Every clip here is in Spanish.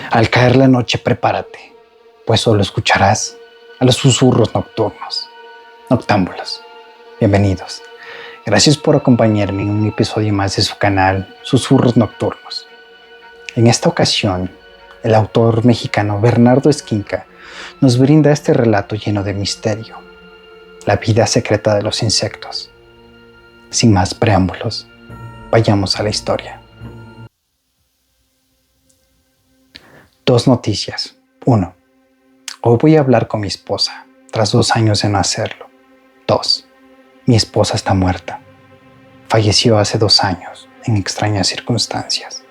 Al caer la noche, prepárate, pues solo escucharás a los susurros nocturnos. Noctámbulos, bienvenidos. Gracias por acompañarme en un episodio más de su canal Susurros Nocturnos. En esta ocasión, el autor mexicano Bernardo Esquinca nos brinda este relato lleno de misterio, la vida secreta de los insectos. Sin más preámbulos, vayamos a la historia. 2 noticias. 1. Hoy voy a hablar con mi esposa, tras 2 años de no hacerlo. 2. Mi esposa está muerta. Falleció hace 2 años, en extrañas circunstancias.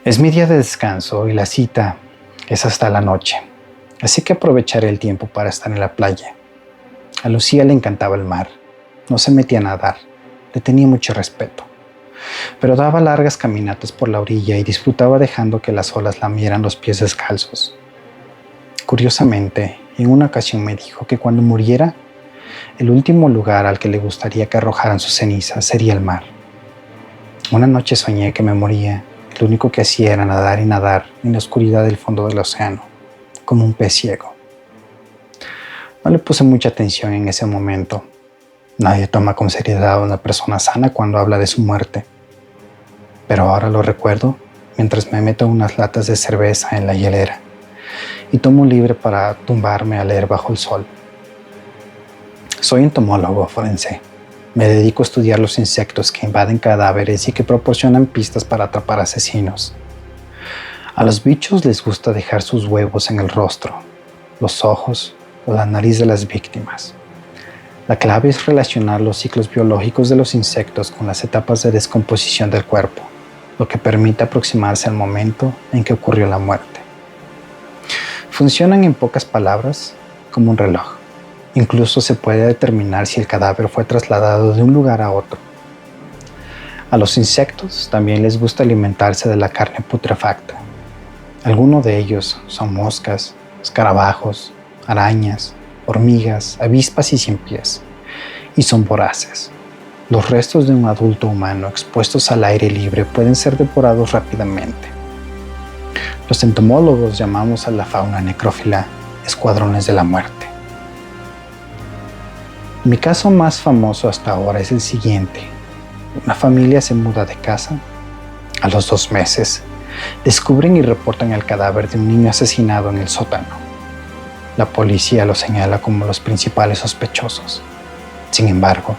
Es mi día de descanso y la cita es hasta la noche, así que aprovecharé el tiempo para estar en la playa. A Lucía le encantaba el mar. No se metía a nadar, le tenía mucho respeto, pero daba largas caminatas por la orilla y disfrutaba dejando que las olas lamieran los pies descalzos. Curiosamente, en una ocasión me dijo que cuando muriera, el último lugar al que le gustaría que arrojaran sus cenizas sería el mar. Una noche soñé que me moría. Lo único que hacía era nadar y nadar en la oscuridad del fondo del océano, como un pez ciego. No le puse mucha atención en ese momento. Nadie toma con seriedad a una persona sana cuando habla de su muerte. Pero ahora lo recuerdo mientras me meto unas latas de cerveza en la hielera y tomo un libro para tumbarme a leer bajo el sol. Soy entomólogo forense. Me dedico a estudiar los insectos que invaden cadáveres y que proporcionan pistas para atrapar asesinos. A los bichos les gusta dejar sus huevos en el rostro, los ojos o la nariz de las víctimas. La clave es relacionar los ciclos biológicos de los insectos con las etapas de descomposición del cuerpo, lo que permite aproximarse al momento en que ocurrió la muerte. Funcionan en pocas palabras como un reloj. Incluso se puede determinar si el cadáver fue trasladado de un lugar a otro. A los insectos también les gusta alimentarse de la carne putrefacta. Algunos de ellos son moscas, escarabajos, arañas, hormigas, avispas y ciempiés, y son voraces. Los restos de un adulto humano expuestos al aire libre pueden ser devorados rápidamente. Los entomólogos llamamos a la fauna necrófila escuadrones de la muerte. Mi caso más famoso hasta ahora es el siguiente. Una familia se muda de casa. A los 2 meses, descubren y reportan el cadáver de un niño asesinado en el sótano. La policía lo señala como los principales sospechosos. Sin embargo,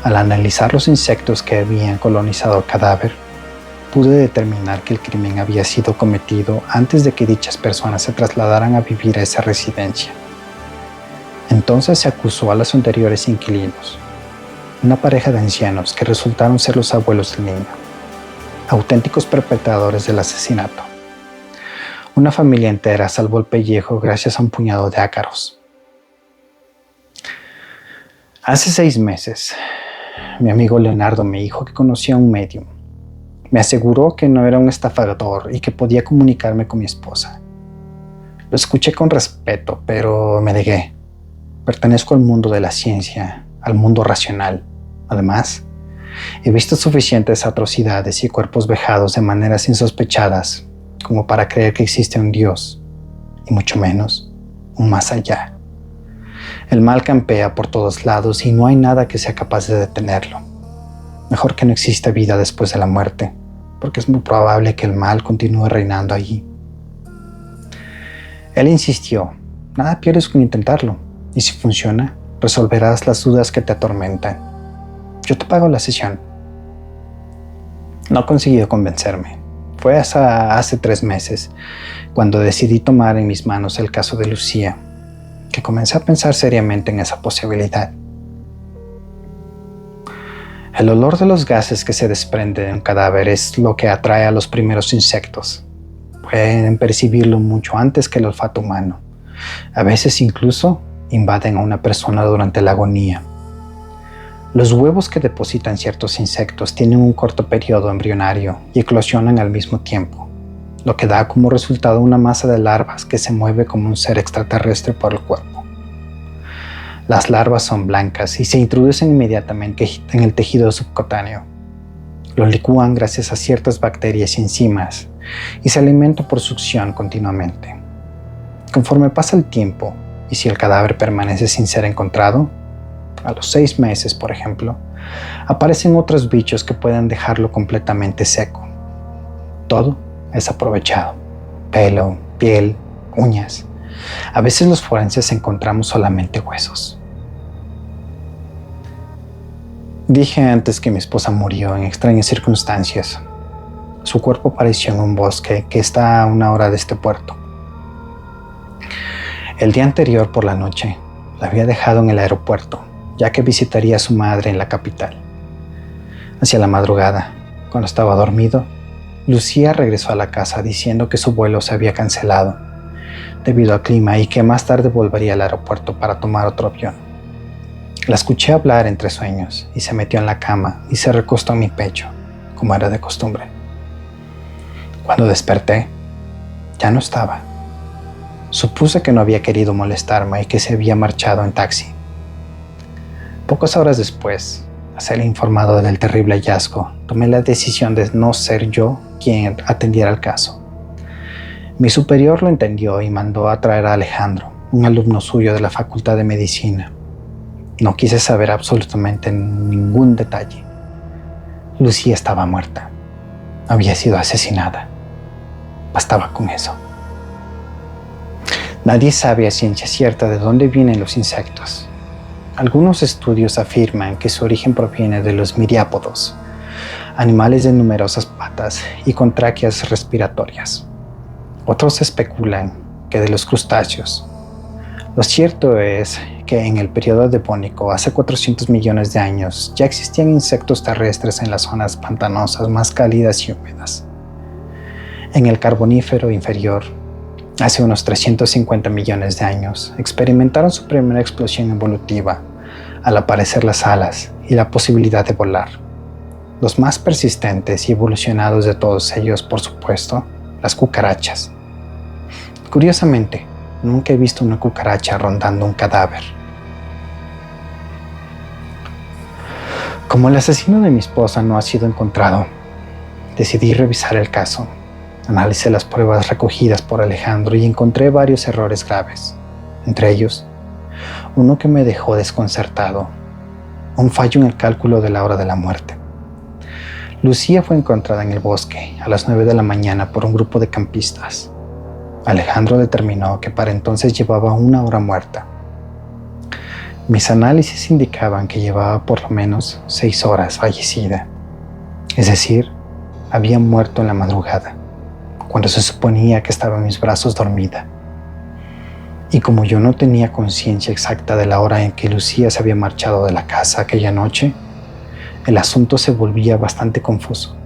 al analizar los insectos que habían colonizado el cadáver, pude determinar que el crimen había sido cometido antes de que dichas personas se trasladaran a vivir a esa residencia. Entonces se acusó a los anteriores inquilinos, una pareja de ancianos que resultaron ser los abuelos del niño, auténticos perpetradores del asesinato. Una familia entera salvó el pellejo gracias a un puñado de ácaros. Hace 6 meses, mi amigo Leonardo me dijo que conocía a un médium. Me aseguró que no era un estafador y que podía comunicarme con mi esposa. Lo escuché con respeto, pero me negué. Pertenezco al mundo de la ciencia, al mundo racional. Además, he visto suficientes atrocidades y cuerpos vejados de maneras insospechadas como para creer que existe un Dios, y mucho menos un más allá. El mal campea por todos lados y no hay nada que sea capaz de detenerlo. Mejor que no exista vida después de la muerte, porque es muy probable que el mal continúe reinando allí. Él insistió, nada pierdes con intentarlo, y si funciona, resolverás las dudas que te atormentan. Yo te pago la sesión. No ha conseguido convencerme. Fue hasta hace 3 meses, cuando decidí tomar en mis manos el caso de Lucía, que comencé a pensar seriamente en esa posibilidad. El olor de los gases que se desprende de un cadáver es lo que atrae a los primeros insectos. Pueden percibirlo mucho antes que el olfato humano. A veces incluso invaden a una persona durante la agonía. Los huevos que depositan ciertos insectos tienen un corto periodo embrionario y eclosionan al mismo tiempo, lo que da como resultado una masa de larvas que se mueve como un ser extraterrestre por el cuerpo. Las larvas son blancas y se introducen inmediatamente en el tejido subcutáneo. Lo licúan gracias a ciertas bacterias y enzimas y se alimenta por succión continuamente. Conforme pasa el tiempo y si el cadáver permanece sin ser encontrado, a los 6 meses, por ejemplo, aparecen otros bichos que pueden dejarlo completamente seco. Todo es aprovechado. Pelo, piel, uñas. A veces los forenses encontramos solamente huesos. Dije antes que mi esposa murió en extrañas circunstancias. Su cuerpo apareció en un bosque que está a 1 hora de este puerto. El día anterior por la noche, la había dejado en el aeropuerto, ya que visitaría a su madre en la capital. Hacia la madrugada, cuando estaba dormido, Lucía regresó a la casa diciendo que su vuelo se había cancelado debido al clima y que más tarde volvería al aeropuerto para tomar otro avión. La escuché hablar entre sueños y se metió en la cama y se recostó en mi pecho, como era de costumbre. Cuando desperté, ya no estaba. Supuse que no había querido molestarme y que se había marchado en taxi. Pocas horas después, al ser informado del terrible hallazgo, tomé la decisión de no ser yo quien atendiera el caso. Mi superior lo entendió y mandó a traer a Alejandro, un alumno suyo de la Facultad de Medicina. No quise saber absolutamente ningún detalle. Lucía estaba muerta. Había sido asesinada. Bastaba con eso. Nadie sabe a ciencia cierta de dónde vienen los insectos. Algunos estudios afirman que su origen proviene de los miriápodos, animales de numerosas patas y con tráqueas respiratorias. Otros especulan que de los crustáceos. Lo cierto es que en el periodo devónico, hace 400 millones de años, ya existían insectos terrestres en las zonas pantanosas más cálidas y húmedas. En el Carbonífero inferior, hace unos 350 millones de años, experimentaron su primera explosión evolutiva al aparecer las alas y la posibilidad de volar. Los más persistentes y evolucionados de todos ellos, por supuesto, las cucarachas. Curiosamente, nunca he visto una cucaracha rondando un cadáver. Como el asesino de mi esposa no ha sido encontrado, decidí revisar el caso. Analicé las pruebas recogidas por Alejandro y encontré varios errores graves. Entre ellos, uno que me dejó desconcertado: un fallo en el cálculo de la hora de la muerte. Lucía fue encontrada en el bosque a las 9 de la mañana por un grupo de campistas. Alejandro determinó que para entonces llevaba 1 hora muerta. Mis análisis indicaban que llevaba por lo menos 6 horas fallecida. Es decir, había muerto en la madrugada, cuando se suponía que estaba en mis brazos dormida. Y como yo no tenía conciencia exacta de la hora en que Lucía se había marchado de la casa aquella noche, el asunto se volvía bastante confuso.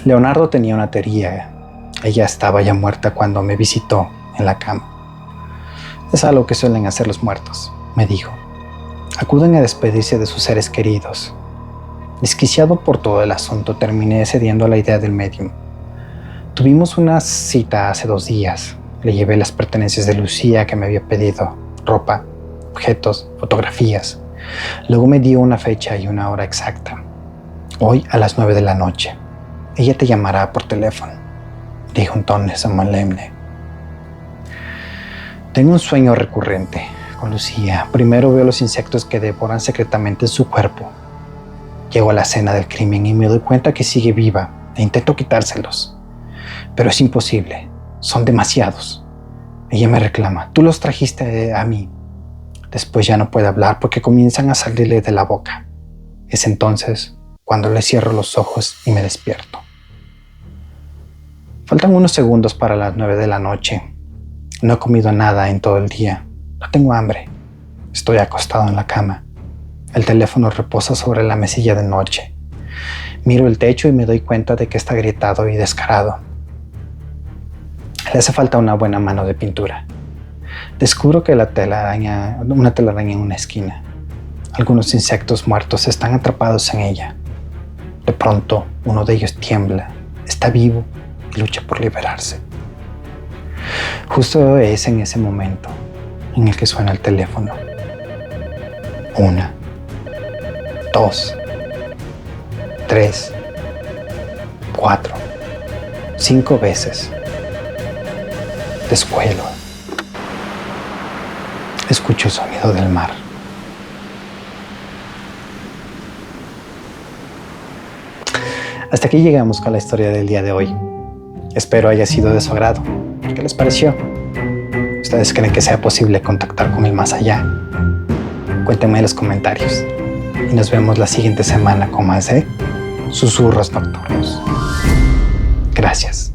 Leonardo tenía una teoría. Ella estaba ya muerta cuando me visitó en la cama. Es algo que suelen hacer los muertos, me dijo. Acuden a despedirse de sus seres queridos. Desquiciado por todo el asunto, terminé cediendo a la idea del médium. Tuvimos una cita hace 2 días. Le llevé las pertenencias de Lucía que me había pedido: ropa, objetos, fotografías. Luego me dio una fecha y una hora exacta. Hoy a las 9 de la noche. Ella te llamará por teléfono, dijo en tono solemne. Tengo un sueño recurrente con Lucía. Primero veo los insectos que devoran secretamente su cuerpo. Llego a la escena del crimen y me doy cuenta que sigue viva e intento quitárselos. Pero es imposible. Son demasiados. Ella me reclama: tú los trajiste a mí. Después ya no puede hablar porque comienzan a salirle de la boca. Es entonces cuando le cierro los ojos y me despierto. Faltan unos segundos para las 9 de la noche. No he comido nada en todo el día. No tengo hambre. Estoy acostado en la cama. El teléfono reposa sobre la mesilla de noche. Miro el techo y me doy cuenta de que está agrietado y descarado. Le hace falta una buena mano de pintura. Descubro que una telaraña en una esquina. Algunos insectos muertos están atrapados en ella. De pronto, uno de ellos tiembla, está vivo y lucha por liberarse. Justo es en ese momento en el que suena el teléfono. 1, 2, 3, 4, 5 veces. Descuelo. Escucho el sonido del mar. Hasta aquí llegamos con la historia del día de hoy. Espero haya sido de su agrado. ¿Qué les pareció? ¿Ustedes creen que sea posible contactar con el más allá? Cuéntenme en los comentarios. Y nos vemos la siguiente semana con más de Susurros Nocturnos. Gracias.